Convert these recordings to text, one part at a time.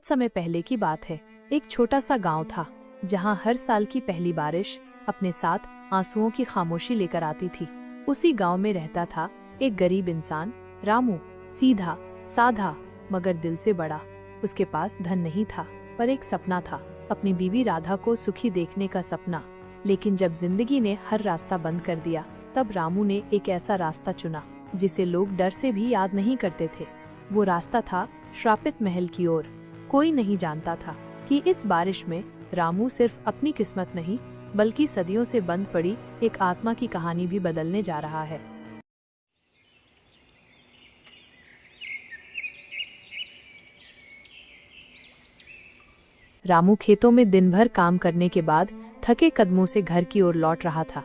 समय पहले की बात है। एक छोटा सा गांव था जहां हर साल की पहली बारिश अपने साथ आंसुओं की खामोशी लेकर आती थी। उसी गांव में रहता था एक गरीब इंसान, रामू। सीधा साधा मगर दिल से बड़ा। उसके पास धन नहीं था पर एक सपना था, अपनी बीवी राधा को सुखी देखने का सपना। लेकिन जब जिंदगी ने हर रास्ता बंद कर दिया, तब रामू ने एक ऐसा रास्ता चुना जिसे लोग डर से भी याद नहीं करते थे। वो रास्ता था श्रापित महल की ओर। कोई नहीं जानता था कि इस बारिश में रामू सिर्फ अपनी किस्मत नहीं बल्कि सदियों से बंद पड़ी एक आत्मा की कहानी भी बदलने जा रहा है। रामू खेतों में दिन भर काम करने के बाद थके कदमों से घर की ओर लौट रहा था।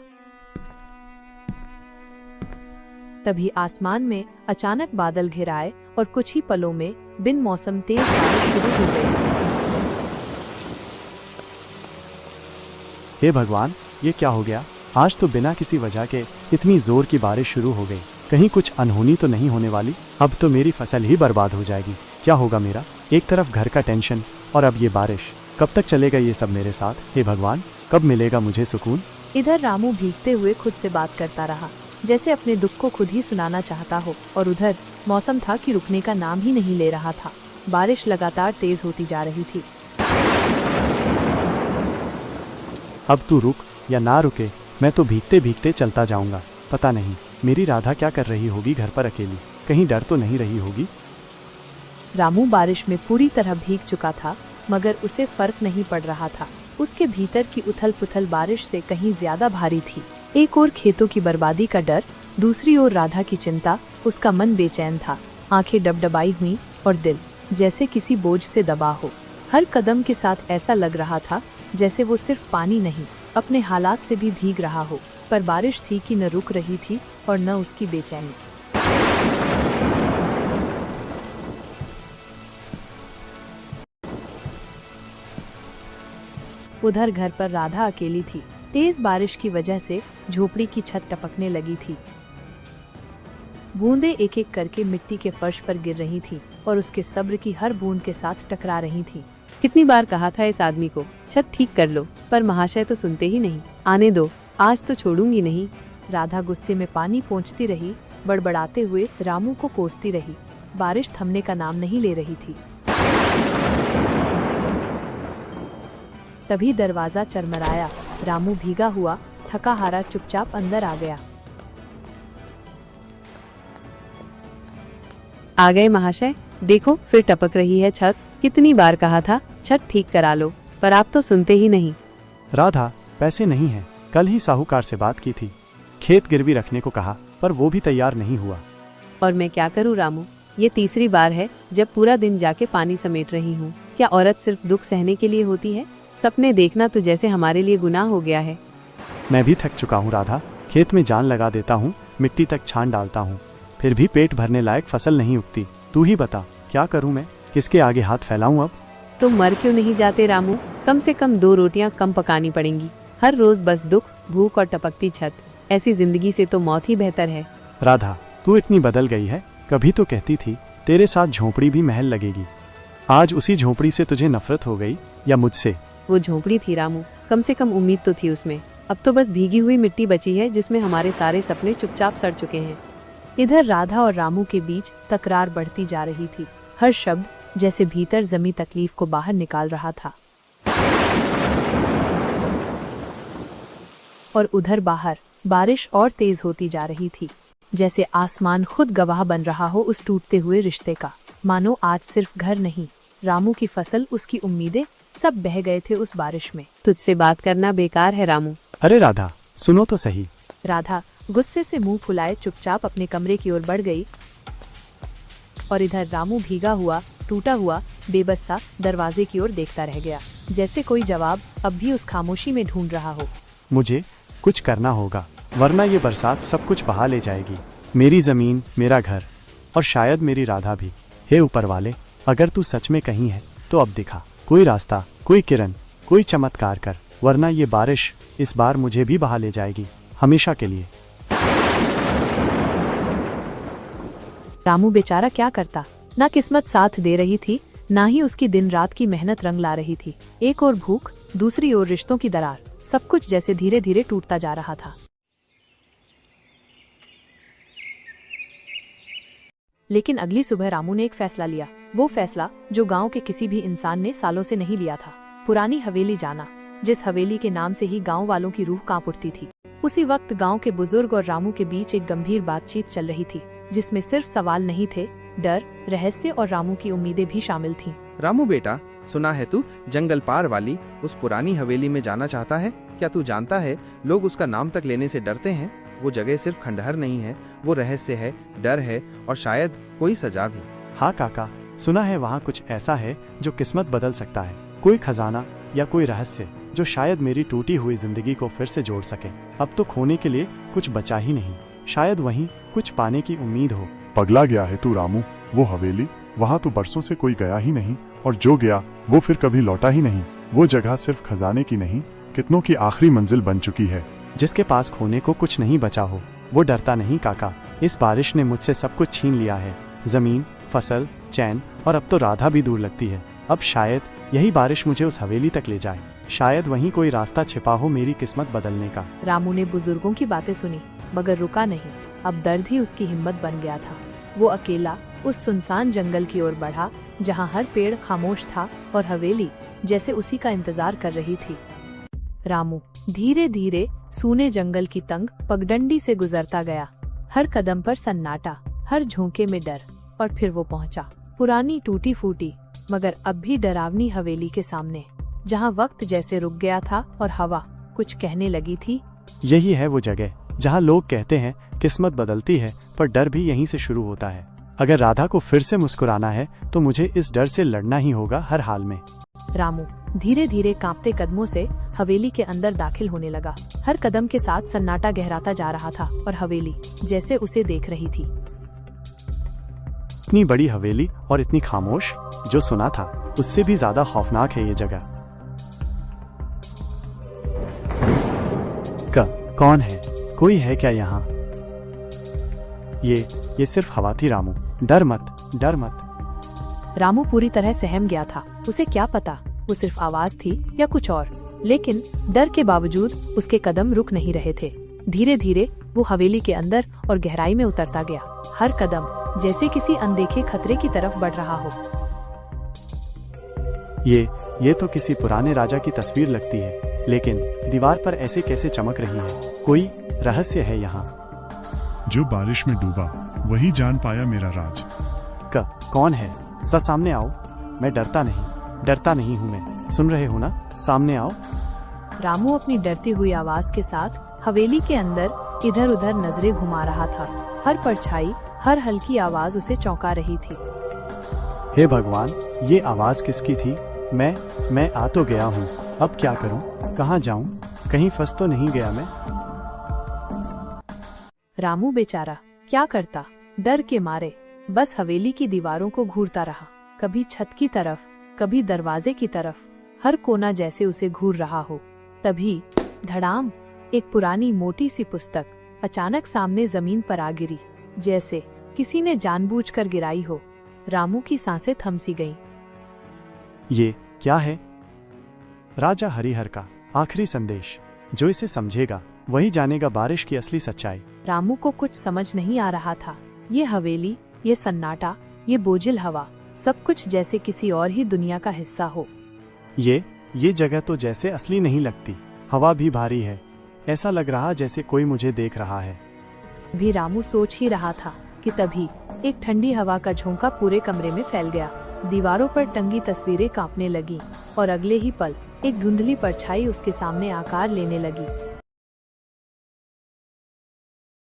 तभी आसमान में अचानक बादल घिर आए और कुछ ही पलों में बिन मौसम तेज बारिश शुरू हो गई। हे भगवान, ये क्या हो गया? आज तो बिना किसी वजह के इतनी जोर की बारिश शुरू हो गई। कहीं कुछ अनहोनी तो नहीं होने वाली? अब तो मेरी फसल ही बर्बाद हो जाएगी। क्या होगा मेरा? एक तरफ घर का टेंशन और अब ये बारिश। कब तक चलेगा ये सब मेरे साथ? हे भगवान, कब मिलेगा मुझे सुकून? इधर रामू भीगते हुए खुद से बात करता रहा, जैसे अपने दुख को खुद ही सुनाना चाहता हो। और उधर मौसम था कि रुकने का नाम ही नहीं ले रहा था। बारिश लगातार तेज होती जा रही थी। अब तू रुक या ना रुके, मैं तो भीगते भीगते चलता जाऊंगा। पता नहीं मेरी राधा क्या कर रही होगी घर पर अकेली। कहीं डर तो नहीं रही होगी? रामू बारिश में पूरी तरह भीग चुका था, मगर उसे फर्क नहीं पड़ रहा था। उसके भीतर की उथल पुथल बारिश से कहीं ज्यादा भारी थी। एक ओर खेतों की बर्बादी का डर, दूसरी ओर राधा की चिंता। उसका मन बेचैन था, आंखें डबडबाई हुई और दिल जैसे किसी बोझ से दबा हो। हर कदम के साथ ऐसा लग रहा था जैसे वो सिर्फ पानी नहीं, अपने हालात से भी भीग रहा हो। पर बारिश थी कि न रुक रही थी और न उसकी बेचैनी। उधर घर पर राधा अकेली थी। तेज बारिश की वजह से झोपड़ी की छत टपकने लगी थी। बूंदें एक एक करके मिट्टी के फर्श पर गिर रही थी और उसके सब्र की हर बूंद के साथ टकरा रही थी। कितनी बार कहा था इस आदमी को छत ठीक कर लो, पर महाशय तो सुनते ही नहीं। आने दो, आज तो छोड़ूंगी नहीं। राधा गुस्से में पानी पोंछती रही, बड़बड़ाते हुए रामू को कोसती रही। बारिश थमने का नाम नहीं ले रही थी। तभी दरवाजा चरमराया। रामू भीगा हुआ, थका हारा चुपचाप अंदर आ गया। आ गए महाशय, देखो फिर टपक रही है छत। कितनी बार कहा था छत ठीक करा लो, पर आप तो सुनते ही नहीं। राधा, पैसे नहीं हैं। कल ही साहूकार से बात की थी, खेत गिरवी रखने को कहा, पर वो भी तैयार नहीं हुआ। और मैं क्या करूं रामू, ये तीसरी बार है जब पूरा दिन जाके पानी समेट रही हूँ। क्या औरत सिर्फ दुख सहने के लिए होती है? सपने देखना तो जैसे हमारे लिए गुनाह हो गया है। मैं भी थक चुका हूँ राधा। खेत में जान लगा देता हूँ, मिट्टी तक छान डालता हूँ, फिर भी पेट भरने लायक फसल नहीं उगती। तू ही बता, क्या करूँ मैं? किसके आगे हाथ फैलाऊं अब? तो मर क्यों नहीं जाते रामू? कम से कम 2 रोटियां कम पकानी पड़ेंगी। हर रोज बस दुख, भूख और टपकती छत। ऐसी जिंदगी से तो मौत ही बेहतर है। राधा, तू इतनी बदल गई है। कभी तो कहती थी तेरे साथ झोपड़ी भी महल लगेगी। आज उसी झोपड़ी से तुझे नफरत हो गई, या मुझसे? वो झोपड़ी थी रामू, कम से कम उम्मीद तो थी उसमें। अब तो बस भीगी हुई मिट्टी बची है जिसमें हमारे सारे सपने चुपचाप सड़ चुके हैं। इधर राधा और रामू के बीच तकरार बढ़ती जा रही थी। हर शब्द जैसे भीतर जमी तकलीफ को बाहर निकाल रहा था। और उधर बाहर बारिश और तेज होती जा रही थी, जैसे आसमान खुद गवाह बन रहा हो उस टूटते हुए रिश्ते का। मानो आज सिर्फ घर नहीं, रामू की फसल, उसकी उम्मीदें सब बह गए थे उस बारिश में। तुझसे बात करना बेकार है रामू। अरे राधा, सुनो तो सही। राधा गुस्से से मुंह फुलाए चुपचाप अपने कमरे की ओर बढ़ गई। और इधर रामू भीगा हुआ, टूटा हुआ, बेबस सा दरवाजे की ओर देखता रह गया, जैसे कोई जवाब अब भी उस खामोशी में ढूंढ रहा हो। मुझे कुछ करना होगा, वरना ये बरसात सब कुछ बहा ले जाएगी। मेरी जमीन, मेरा घर और शायद मेरी राधा भी। हे ऊपर वाले, अगर तू सच में कहीं है तो अब दिखा, कोई रास्ता, कोई किरण, कोई चमत्कार कर, वरना ये बारिश इस बार मुझे भी बहा ले जाएगी, हमेशा के लिए। रामू बेचारा क्या करता? ना किस्मत साथ दे रही थी, ना ही उसकी दिन रात की मेहनत रंग ला रही थी। एक ओर भूख, दूसरी ओर रिश्तों की दरार, सब कुछ जैसे धीरे धीरे टूटता जा रहा था। लेकिन अगली सुबह रामू ने एक फैसला लिया, वो फैसला जो गांव के किसी भी इंसान ने सालों से नहीं लिया था। पुरानी हवेली जाना, जिस हवेली के नाम से ही गांव वालों की रूह कांप उठती थी। उसी वक्त गांव के बुजुर्ग और रामू के बीच एक गंभीर बातचीत चल रही थी, जिसमें सिर्फ सवाल नहीं थे, डर, रहस्य और रामू की उम्मीदें भी शामिल थीं। रामू बेटा, सुना है तू जंगल पार वाली उस पुरानी हवेली में जाना चाहता है। क्या तू जानता है लोग उसका नाम तक लेने से डरते हैं। वो जगह सिर्फ खंडहर नहीं है, वो रहस्य है, डर है और शायद कोई सजा भी। हाँ काका, सुना है वहाँ कुछ ऐसा है जो किस्मत बदल सकता है। कोई खजाना या कोई रहस्य जो शायद मेरी टूटी हुई जिंदगी को फिर से जोड़ सके। अब तो खोने के लिए कुछ बचा ही नहीं, शायद वहीं कुछ पाने की उम्मीद हो। पगला गया है तू रामू। वो हवेली, वहाँ तो बरसों से कोई गया ही नहीं, और जो गया वो फिर कभी लौटा ही नहीं। वो जगह सिर्फ खजाने की नहीं, कितनों की आखिरी मंजिल बन चुकी है। जिसके पास खोने को कुछ नहीं बचा हो वो डरता नहीं काका। इस बारिश ने मुझसे सब कुछ छीन लिया है, जमीन, फसल, चैन, और अब तो राधा भी दूर लगती है। अब शायद यही बारिश मुझे उस हवेली तक ले जाए। शायद वहीं कोई रास्ता छिपा हो मेरी किस्मत बदलने का। रामू ने बुजुर्गों की बातें सुनी, मगर रुका नहीं। अब दर्द ही उसकी हिम्मत बन गया था। वो अकेला उस सुनसान जंगल की ओर बढ़ा, जहाँ हर पेड़ खामोश था और हवेली जैसे उसी का इंतजार कर रही थी। रामू धीरे धीरे सूने जंगल की तंग पगडंडी से गुजरता गया। हर कदम पर सन्नाटा, हर झोंके में डर, और फिर वो पहुंचा पुरानी टूटी फूटी मगर अब भी डरावनी हवेली के सामने, जहां वक्त जैसे रुक गया था और हवा कुछ कहने लगी थी। यही है वो जगह जहां लोग कहते हैं किस्मत बदलती है, पर डर भी यहीं से शुरू होता है। अगर राधा को फिर से मुस्कुराना है तो मुझे इस डर से लड़ना ही होगा हर हाल में। रामू धीरे धीरे कांपते कदमों से हवेली के अंदर दाखिल होने लगा। हर कदम के साथ सन्नाटा गहराता जा रहा था और हवेली जैसे उसे देख रही थी। इतनी बड़ी हवेली और इतनी खामोश, जो सुना था उससे भी ज्यादा खौफनाक है ये जगह। कौन है? कोई है क्या यहाँ? ये सिर्फ हवा थी रामू। डर मत, डर मत। रामू पूरी तरह सहम गया था। उसे क्या पता वो सिर्फ आवाज थी या कुछ और, लेकिन डर के बावजूद उसके कदम रुक नहीं रहे थे। धीरे धीरे वो हवेली के अंदर और गहराई में उतरता गया, हर कदम जैसे किसी अनदेखे खतरे की तरफ बढ़ रहा हो। ये तो किसी पुराने राजा की तस्वीर लगती है, लेकिन दीवार पर ऐसे कैसे चमक रही है? कोई रहस्य है यहाँ। जो बारिश में डूबा वही जान पाया मेरा राज। कौन है? सामने आओ। मैं डरता नहीं हूँ मैं। सुन रहे हो ना? सामने आओ। रामू अपनी डरती हुई आवाज के साथ हवेली के अंदर इधर उधर नजरें घुमा रहा था। हर परछाई, हर हल्की आवाज उसे चौंका रही थी। हे भगवान, ये आवाज किसकी थी? मैं आ तो गया हूँ, अब क्या करूँ? कहाँ जाऊँ? कहीं फंस तो नहीं गया मैं? रामू बेचारा क्या करता? डर के मारे बस हवेली की दीवारों को घूरता रहा, कभी छत की तरफ, कभी दरवाजे की तरफ, हर कोना जैसे उसे घूर रहा हो। तभी धड़ाम, एक पुरानी मोटी सी पुस्तक अचानक सामने जमीन पर आ गिरी, जैसे किसी ने जानबूझकर गिराई हो। रामू की सांसें थम सी गईं। ये क्या है? राजा हरिहर का आखिरी संदेश। जो इसे समझेगा वही जानेगा बारिश की असली सच्चाई। रामू को कुछ समझ नहीं आ रहा था। ये हवेली, ये सन्नाटा, ये बोझिल हवा, सब कुछ जैसे किसी और ही दुनिया का हिस्सा हो। ये जगह तो जैसे असली नहीं लगती। हवा भी भारी है, ऐसा लग रहा जैसे कोई मुझे देख रहा है। भी रामू सोच ही रहा था कि तभी एक ठंडी हवा का झोंका पूरे कमरे में फैल गया। दीवारों पर टंगी तस्वीरें कांपने लगी और अगले ही पल एक धुंधली परछाई उसके सामने आकार लेने लगी।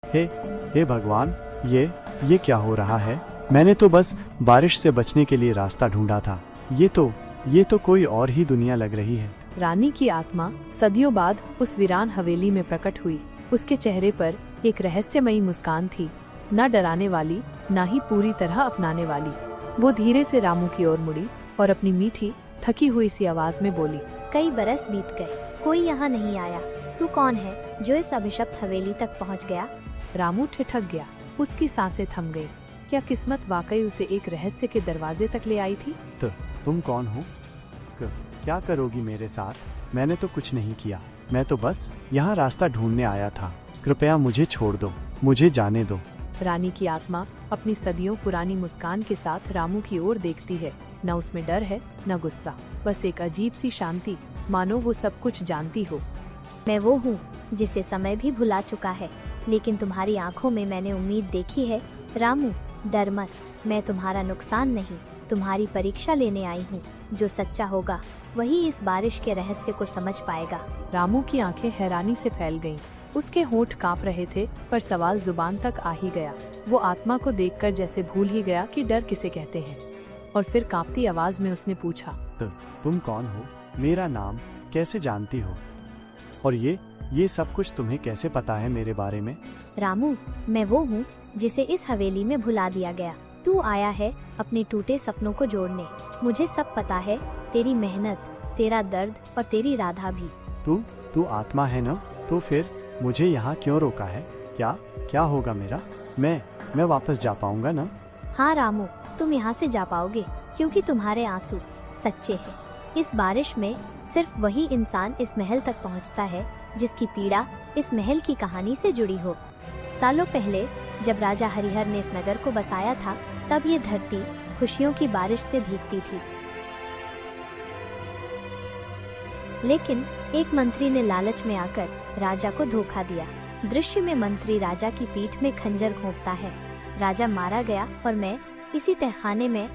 हे भगवान, ये क्या हो रहा है? मैंने तो बस बारिश से बचने के लिए रास्ता ढूंढा था। ये तो कोई और ही दुनिया लग रही है। रानी की आत्मा सदियों बाद उस वीरान हवेली में प्रकट हुई। उसके चेहरे पर एक रहस्यमयी मुस्कान थी, न डराने वाली, न ही पूरी तरह अपनाने वाली। वो धीरे से रामू की ओर मुड़ी और अपनी मीठी, थकी हुई सी आवाज में बोली, कई बरस बीत गए, कोई यहाँ नहीं आया। तू कौन है जो इस अभिशप्त हवेली तक पहुँच गया? रामू ठिठक गया, उसकी सांसें थम गई। क्या किस्मत वाकई उसे एक रहस्य के दरवाजे तक ले आई थी? तुम कौन हो? क्या करोगी मेरे साथ? मैंने तो कुछ नहीं किया, मैं तो बस यहाँ रास्ता ढूंढने आया था। कृपया मुझे छोड़ दो, मुझे जाने दो। रानी की आत्मा अपनी सदियों पुरानी मुस्कान के साथ रामू की ओर देखती है। न उसमें डर है न गुस्सा, बस एक अजीब सी शांति, मानो वो सब कुछ जानती हो। मैं वो हूँ जिसे समय भी भुला चुका है, लेकिन तुम्हारी आंखों में मैंने उम्मीद देखी है। रामू, डर मत, मैं तुम्हारा नुकसान नहीं, तुम्हारी परीक्षा लेने आई हूँ। जो सच्चा होगा वही इस बारिश के रहस्य को समझ पाएगा। रामू की आंखें हैरानी से फैल गईं। उसके होंठ कांप रहे थे, पर सवाल जुबान तक आ ही गया। वो आत्मा को देखकर जैसे भूल ही गया कि डर किसे कहते हैं, और फिर कांपती आवाज में उसने पूछा, तुम कौन हो? मेरा नाम कैसे जानती हो? और ये सब कुछ तुम्हें कैसे पता है मेरे बारे में? रामू, मैं वो हूँ जिसे इस हवेली में भुला दिया गया। तू आया है अपने टूटे सपनों को जोड़ने। मुझे सब पता है, तेरी मेहनत, तेरा दर्द और तेरी राधा भी। तू आत्मा है ना? तो फिर मुझे यहाँ क्यों रोका है? क्या होगा मेरा? मैं वापस जा पाऊंगा ना? हाँ रामू, तुम यहाँ से जा पाओगे, क्योंकि तुम्हारे आंसू सच्चे हैं। इस बारिश में सिर्फ वही इंसान इस महल तक पहुँचता है जिसकी पीड़ा इस महल की कहानी से जुड़ी हो। सालों पहले जब राजा हरिहर ने इस नगर को बसाया था, तब ये धरती खुशियों की बारिश से भीगती थी। लेकिन एक मंत्री ने लालच में आकर राजा को धोखा दिया। दृश्य में मंत्री राजा की पीठ में खंजर घोंपता है। राजा मारा गया और मैं इसी तहखाने में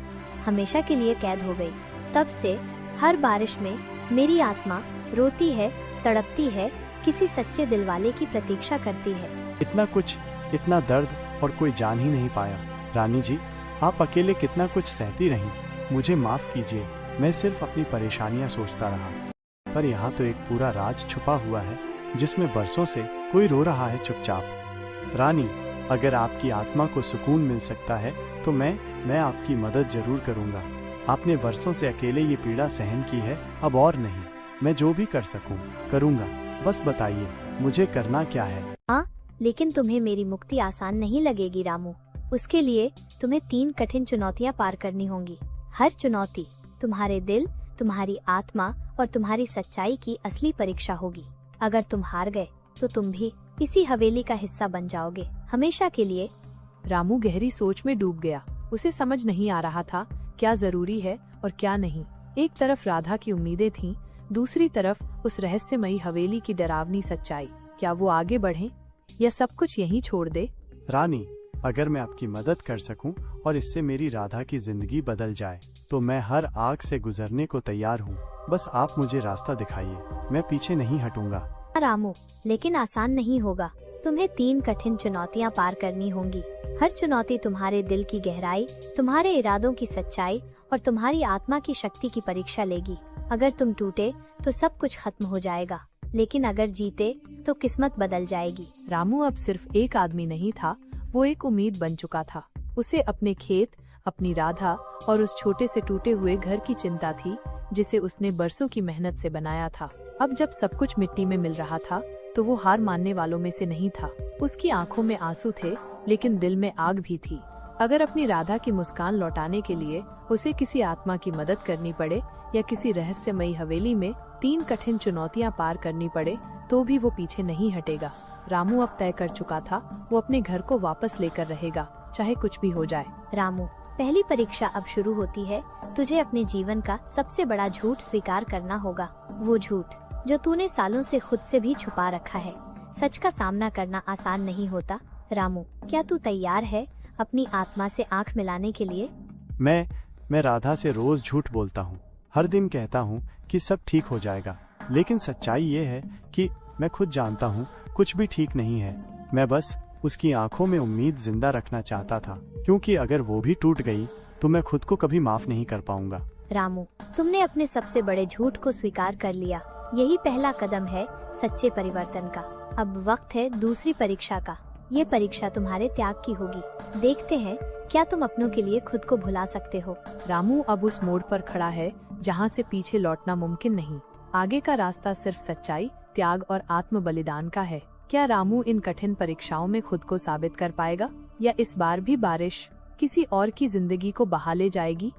हमेशा के लिए कैद हो गई। तब से हर बारिश में मेरी आत्मा रोती है, तड़पती है, किसी सच्चे दिलवाले की प्रतीक्षा करती है। इतना कुछ, इतना दर्द, और कोई जान ही नहीं पाया। रानी जी, आप अकेले कितना कुछ सहती रहीं। मुझे माफ कीजिए, मैं सिर्फ अपनी परेशानियां सोचता रहा। पर यहाँ तो एक पूरा राज छुपा हुआ है जिसमें बरसों से कोई रो रहा है चुपचाप। रानी, अगर आपकी आत्मा को सुकून मिल सकता है तो मैं आपकी मदद जरूर करूँगा। आपने बरसों से अकेले ये पीड़ा सहन की है, अब और नहीं। मैं जो भी कर सकूँ करूँगा, बस बताइए मुझे करना क्या है। हाँ, लेकिन तुम्हें मेरी मुक्ति आसान नहीं लगेगी रामू। उसके लिए तुम्हें 3 कठिन चुनौतियाँ पार करनी होंगी। हर चुनौती तुम्हारे दिल, तुम्हारी आत्मा और तुम्हारी सच्चाई की असली परीक्षा होगी। अगर तुम हार गए तो तुम भी इसी हवेली का हिस्सा बन जाओगे, हमेशा के लिए। रामू गहरी सोच में डूब गया। उसे समझ नहीं आ रहा था क्या जरूरी है और क्या नहीं। एक तरफ राधा की उम्मीदें थीं, दूसरी तरफ उस रहस्यमयी हवेली की डरावनी सच्चाई। क्या वो आगे बढ़े या सब कुछ यहीं छोड़ दे? रानी, अगर मैं आपकी मदद कर सकूं और इससे मेरी राधा की जिंदगी बदल जाए तो मैं हर आग से गुजरने को तैयार हूं। बस आप मुझे रास्ता दिखाइए, मैं पीछे नहीं हटूंगा। रामू, लेकिन आसान नहीं होगा। तुम्हें 3 कठिन चुनौतियां पार करनी होंगी। हर चुनौती तुम्हारे दिल की गहराई, तुम्हारे इरादों की सच्चाई और तुम्हारी आत्मा की शक्ति की परीक्षा लेगी। अगर तुम टूटे तो सब कुछ खत्म हो जाएगा, लेकिन अगर जीते तो किस्मत बदल जाएगी। रामू अब सिर्फ एक आदमी नहीं था, वो एक उम्मीद बन चुका था। उसे अपने खेत, अपनी राधा और उस छोटे से टूटे हुए घर की चिंता थी जिसे उसने बरसों की मेहनत से बनाया था। अब जब सब कुछ मिट्टी में मिल रहा था तो वो हार मानने वालों में से नहीं था। उसकी आंखों में आंसू थे, लेकिन दिल में आग भी थी। अगर अपनी राधा की मुस्कान लौटाने के लिए उसे किसी आत्मा की मदद करनी पड़े या किसी रहस्यमयी हवेली में 3 कठिन चुनौतियां पार करनी पड़े, तो भी वो पीछे नहीं हटेगा। रामू अब तय कर चुका था, वो अपने घर को वापस लेकर रहेगा, चाहे कुछ भी हो जाए। रामू, पहली परीक्षा अब शुरू होती है। तुझे अपने जीवन का सबसे बड़ा झूठ स्वीकार करना होगा। वो झूठ जो तूने सालों से खुद से भी छुपा रखा है। सच का सामना करना आसान नहीं होता। रामू, क्या तू तैयार है अपनी आत्मा से आंख मिलाने के लिए? मैं राधा से रोज झूठ बोलता हूँ। हर दिन कहता हूँ कि सब ठीक हो जाएगा, लेकिन सच्चाई ये है कि मैं खुद जानता हूँ कुछ भी ठीक नहीं है। मैं बस उसकी आंखों में उम्मीद जिंदा रखना चाहता था, क्योंकि अगर वो भी टूट गई तो मैं खुद को कभी माफ नहीं कर पाऊंगा। रामू, तुमने अपने सबसे बड़े झूठ को स्वीकार कर लिया। यही पहला कदम है सच्चे परिवर्तन का। अब वक्त है दूसरी परीक्षा का। ये परीक्षा तुम्हारे त्याग की होगी। देखते हैं क्या तुम अपनों के लिए खुद को भुला सकते हो। रामू अब उस मोड़ पर खड़ा है जहाँ से पीछे लौटना मुमकिन नहीं। आगे का रास्ता सिर्फ सच्चाई, त्याग और आत्म बलिदान का है। क्या रामू इन कठिन परीक्षाओं में खुद को साबित कर पाएगा, या इस बार भी बारिश किसी और की जिंदगी को बहा ले जाएगी?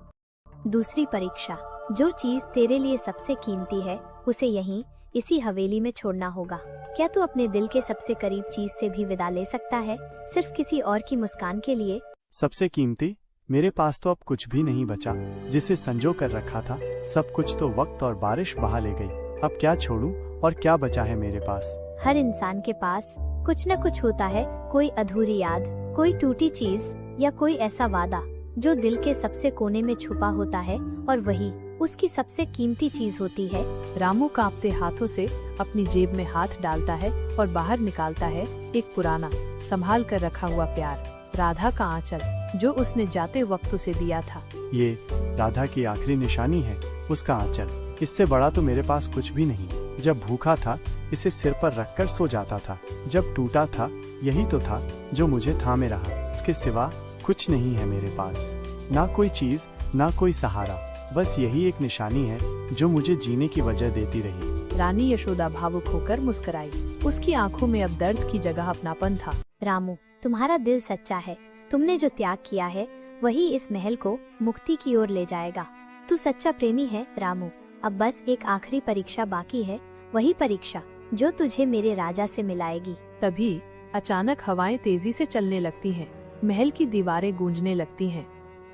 दूसरी परीक्षा, जो चीज तेरे लिए सबसे कीमती है उसे यहीं इसी हवेली में छोड़ना होगा। क्या तू अपने दिल के सबसे करीब चीज से भी विदा ले सकता है, सिर्फ किसी और की मुस्कान के लिए? सबसे कीमती? मेरे पास तो अब कुछ भी नहीं बचा। जिसे संजो कर रखा था सब कुछ तो वक्त और बारिश बहा ले गई। अब क्या छोड़ूं और क्या बचा है मेरे पास? हर इंसान के पास कुछ न कुछ होता है, कोई अधूरी याद, कोई टूटी चीज या कोई ऐसा वादा जो दिल के सबसे कोने में छुपा होता है और वही उसकी सबसे कीमती चीज होती है। रामू कांपते हाथों से अपनी जेब में हाथ डालता है और बाहर निकालता है एक पुराना संभाल कर रखा हुआ प्यार, राधा का आंचल, जो उसने जाते वक्त उसे दिया था। ये राधा की आखिरी निशानी है, उसका आंचल। इससे बड़ा तो मेरे पास कुछ भी नहीं। जब भूखा था इसे सिर पर रखकर सो जाता था, जब टूटा था यही तो था जो मुझे थामे रहा। इसके सिवा कुछ नहीं है मेरे पास, ना कोई चीज ना कोई सहारा, बस यही एक निशानी है जो मुझे जीने की वजह देती रही। रानी यशोदा भावुक होकर मुस्कुराई। उसकी आंखों में अब दर्द की जगह अपनापन था। रामू, तुम्हारा दिल सच्चा है। तुमने जो त्याग किया है वही इस महल को मुक्ति की ओर ले जाएगा। तू सच्चा प्रेमी है रामू। अब बस एक आखिरी परीक्षा बाकी है, वही परीक्षा जो तुझे मेरे राजा से मिलाएगी। तभी अचानक हवाएं तेजी से चलने लगती हैं, महल की दीवारें गूंजने लगती हैं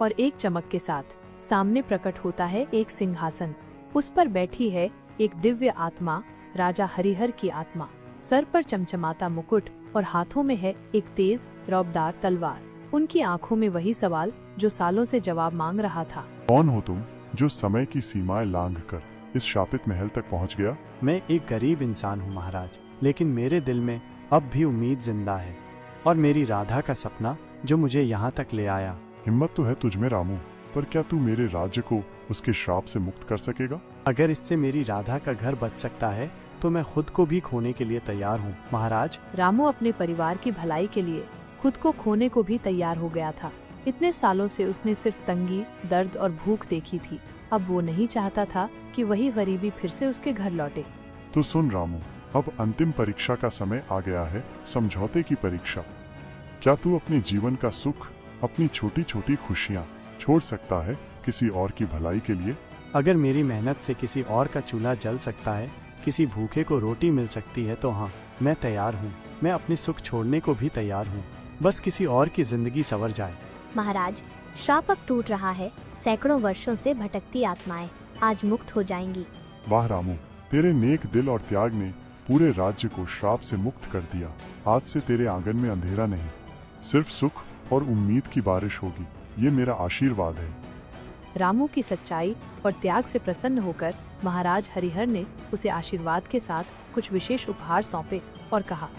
और एक चमक के साथ सामने प्रकट होता है एक सिंहासन। उस पर बैठी है एक दिव्य आत्मा, राजा हरिहर की आत्मा। सर पर चमचमाता मुकुट और हाथों में है एक तेज रौबदार तलवार। उनकी आंखों में वही सवाल जो सालों से जवाब मांग रहा था। कौन हो तुम जो समय की सीमाएं लांघकर इस शापित महल तक पहुंच गया? मैं एक गरीब इंसान हूँ महाराज, लेकिन मेरे दिल में अब भी उम्मीद जिंदा है और मेरी राधा का सपना जो मुझे यहाँ तक ले आया। हिम्मत तो है तुझमें रामू, पर क्या तू मेरे राज्य को उसके श्राप से मुक्त कर सकेगा? अगर इससे मेरी राधा का घर बच सकता है तो मैं खुद को भी खोने के लिए तैयार हूँ महाराज। रामू अपने परिवार की भलाई के लिए खुद को खोने को भी तैयार हो गया था। इतने सालों से उसने सिर्फ तंगी, दर्द और भूख देखी थी। अब वो नहीं चाहता था कि वही गरीबी फिर से उसके घर लौटे। तो सुन रामू, अब अंतिम परीक्षा का समय आ गया है, समझौते की परीक्षा। क्या तू अपने जीवन का सुख, अपनी छोटी छोटी खुशियाँ छोड़ सकता है किसी और की भलाई के लिए? अगर मेरी मेहनत से किसी और का चूल्हा जल सकता है, किसी भूखे को रोटी मिल सकती है, तो हाँ, मैं तैयार हूँ। मैं अपने सुख छोड़ने को भी तैयार हूँ, बस किसी और की जिंदगी संवर जाए। महाराज, श्राप अब टूट रहा है। सैकड़ों वर्षों से भटकती आत्माएं आज मुक्त हो जाएंगी। वाह रामू, तेरे नेक दिल और त्याग ने पूरे राज्य को श्राप से मुक्त कर दिया। आज से तेरे आंगन में अंधेरा नहीं, सिर्फ सुख और उम्मीद की बारिश होगी। ये मेरा आशीर्वाद है। रामू की सच्चाई और त्याग से प्रसन्न होकर महाराज हरिहर ने उसे आशीर्वाद के साथ कुछ विशेष उपहार सौंपे और कहा,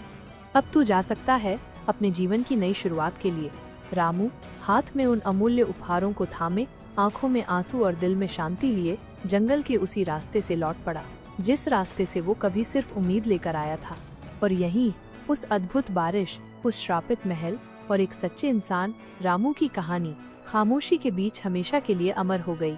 अब तू जा सकता है अपने जीवन की नई शुरुआत के लिए। रामू हाथ में उन अमूल्य उपहारों को थामे, आंखों में आंसू और दिल में शांति लिए जंगल के उसी रास्ते से लौट पड़ा जिस रास्ते से वो कभी सिर्फ उम्मीद लेकर आया था। और यहीं उस अद्भुत बारिश, उस श्रापित महल और एक सच्चे इंसान रामू की कहानी खामोशी के बीच हमेशा के लिए अमर हो गई।